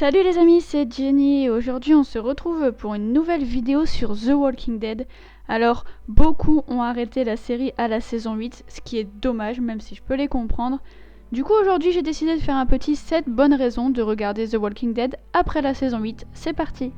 Salut les amis, c'est Jenny et aujourd'hui on se retrouve pour une nouvelle vidéo sur The Walking Dead. Alors, beaucoup ont arrêté la série à la saison 8, ce qui est dommage même si je peux les comprendre. Du coup aujourd'hui j'ai décidé de faire un petit 7 bonnes raisons de regarder The Walking Dead après la saison 8. C'est parti!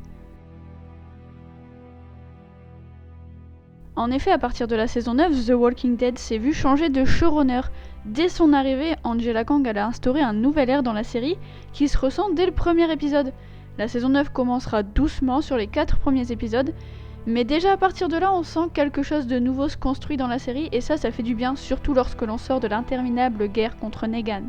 En effet, à partir de la saison 9, The Walking Dead s'est vu changer de showrunner. Dès son arrivée, Angela Kang a instauré un nouvel ère dans la série qui se ressent dès le premier épisode. La saison 9 commencera doucement sur les 4 premiers épisodes, mais déjà à partir de là on sent quelque chose de nouveau se construit dans la série et ça fait du bien, surtout lorsque l'on sort de l'interminable guerre contre Negan.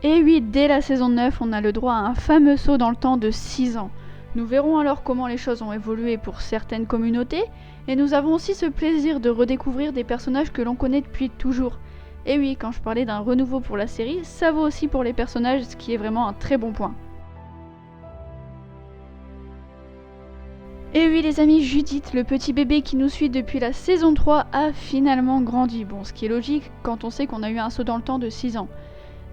Et oui, dès la saison 9, on a le droit à un fameux saut dans le temps de 6 ans. Nous verrons alors comment les choses ont évolué pour certaines communautés, et nous avons aussi ce plaisir de redécouvrir des personnages que l'on connaît depuis toujours. Et oui, quand je parlais d'un renouveau pour la série, ça vaut aussi pour les personnages, ce qui est vraiment un très bon point. Et oui les amis, Judith, le petit bébé qui nous suit depuis la saison 3, a finalement grandi. Bon, ce qui est logique quand on sait qu'on a eu un saut dans le temps de 6 ans.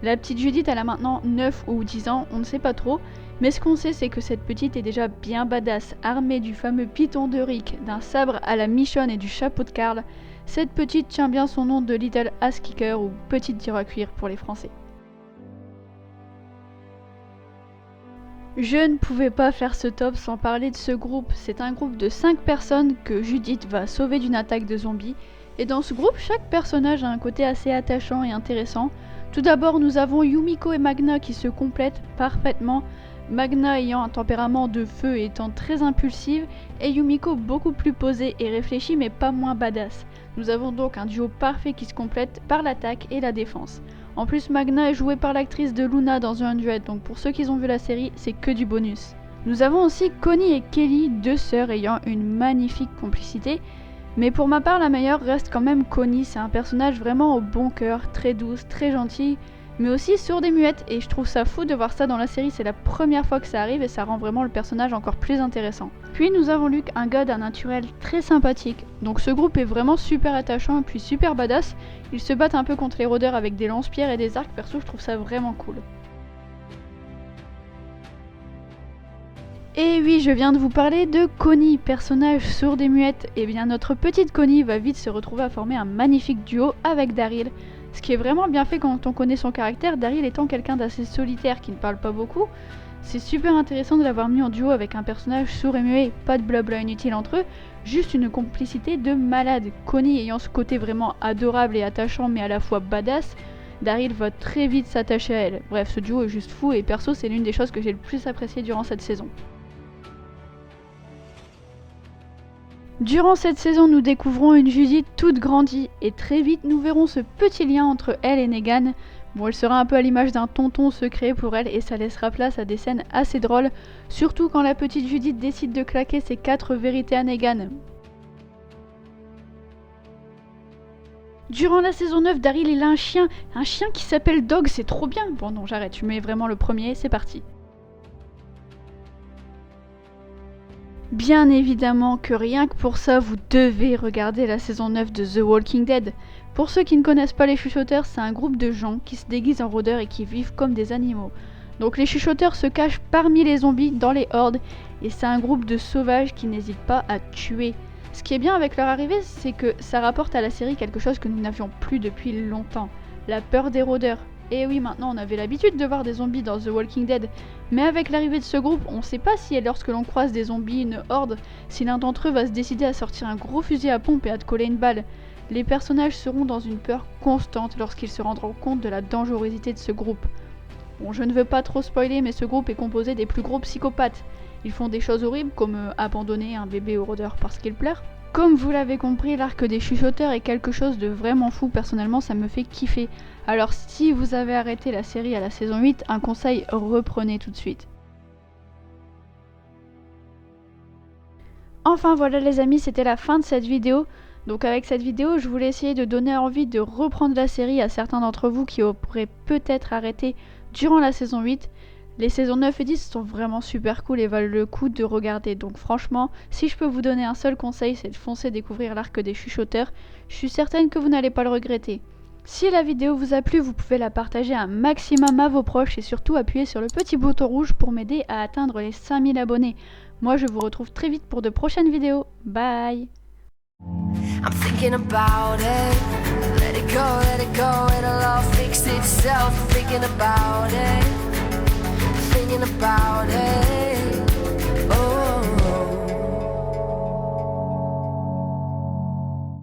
La petite Judith, elle a maintenant 9 ou 10 ans, on ne sait pas trop, mais ce qu'on sait c'est que cette petite est déjà bien badass, armée du fameux piton de Rick, d'un sabre à la Michonne et du chapeau de Carl. Cette petite tient bien son nom de Little Ass Kicker ou petite tire à cuire pour les Français. Je ne pouvais pas faire ce top sans parler de ce groupe. C'est un groupe de 5 personnes que Judith va sauver d'une attaque de zombies. Et dans ce groupe, chaque personnage a un côté assez attachant et intéressant. Tout d'abord, nous avons Yumiko et Magna qui se complètent parfaitement. Magna ayant un tempérament de feu et étant très impulsive, et Yumiko beaucoup plus posée et réfléchie mais pas moins badass. Nous avons donc un duo parfait qui se complète par l'attaque et la défense. En plus, Magna est jouée par l'actrice de Luna dans un duet, donc pour ceux qui ont vu la série, c'est que du bonus. Nous avons aussi Connie et Kelly, deux sœurs ayant une magnifique complicité, mais pour ma part la meilleure reste quand même Connie. C'est un personnage vraiment au bon cœur, très douce, très gentille, mais aussi sourde et muette, et je trouve ça fou de voir ça dans la série, c'est la première fois que ça arrive et ça rend vraiment le personnage encore plus intéressant. Puis nous avons Luke, un gars d'un naturel très sympathique, donc ce groupe est vraiment super attachant et puis super badass. Ils se battent un peu contre les rôdeurs avec des lance-pierres et des arcs, perso je trouve ça vraiment cool. Et oui, je viens de vous parler de Connie, personnage sourde et muette. Et bien notre petite Connie va vite se retrouver à former un magnifique duo avec Daryl. Ce qui est vraiment bien fait quand on connaît son caractère, Daryl étant quelqu'un d'assez solitaire qui ne parle pas beaucoup. C'est super intéressant de l'avoir mis en duo avec un personnage sourd et muet, pas de blabla inutile entre eux, juste une complicité de malade. Connie ayant ce côté vraiment adorable et attachant mais à la fois badass, Daryl va très vite s'attacher à elle. Bref, ce duo est juste fou et perso c'est l'une des choses que j'ai le plus apprécié durant cette saison. Durant cette saison, nous découvrons une Judith toute grandie et très vite nous verrons ce petit lien entre elle et Negan. Bon, elle sera un peu à l'image d'un tonton secret pour elle et ça laissera place à des scènes assez drôles, surtout quand la petite Judith décide de claquer ses 4 vérités à Negan. Durant la saison 9, Daryl il a un chien qui s'appelle Dog, c'est trop bien. Bon non, j'arrête, je mets vraiment le premier, c'est parti. Bien évidemment que rien que pour ça, vous devez regarder la saison 9 de The Walking Dead. Pour ceux qui ne connaissent pas les chuchoteurs, c'est un groupe de gens qui se déguisent en rôdeurs et qui vivent comme des animaux. Donc les chuchoteurs se cachent parmi les zombies dans les hordes et c'est un groupe de sauvages qui n'hésitent pas à tuer. Ce qui est bien avec leur arrivée, c'est que ça rapporte à la série quelque chose que nous n'avions plus depuis longtemps, la peur des rôdeurs. Et oui, maintenant on avait l'habitude de voir des zombies dans The Walking Dead, mais avec l'arrivée de ce groupe, on sait pas si lorsque l'on croise des zombies, une horde, si l'un d'entre eux va se décider à sortir un gros fusil à pompe et à te coller une balle. Les personnages seront dans une peur constante lorsqu'ils se rendront compte de la dangerosité de ce groupe. Bon, je ne veux pas trop spoiler, mais ce groupe est composé des plus gros psychopathes. Ils font des choses horribles comme abandonner un bébé au rôdeur parce qu'il pleure. Comme vous l'avez compris, l'arc des chuchoteurs est quelque chose de vraiment fou, personnellement ça me fait kiffer. Alors si vous avez arrêté la série à la saison 8, un conseil, reprenez tout de suite. Enfin voilà les amis, c'était la fin de cette vidéo. Donc avec cette vidéo, je voulais essayer de donner envie de reprendre la série à certains d'entre vous qui auraient peut-être arrêté durant la saison 8. Les saisons 9 et 10 sont vraiment super cool et valent le coup de regarder. Donc franchement, si je peux vous donner un seul conseil, c'est de foncer découvrir l'arc des chuchoteurs. Je suis certaine que vous n'allez pas le regretter. Si la vidéo vous a plu, vous pouvez la partager un maximum à vos proches et surtout appuyer sur le petit bouton rouge pour m'aider à atteindre les 5000 abonnés. Moi je vous retrouve très vite pour de prochaines vidéos. Bye! I'm thinking about it. Let it go, it'll all fix itself. Thinking about it.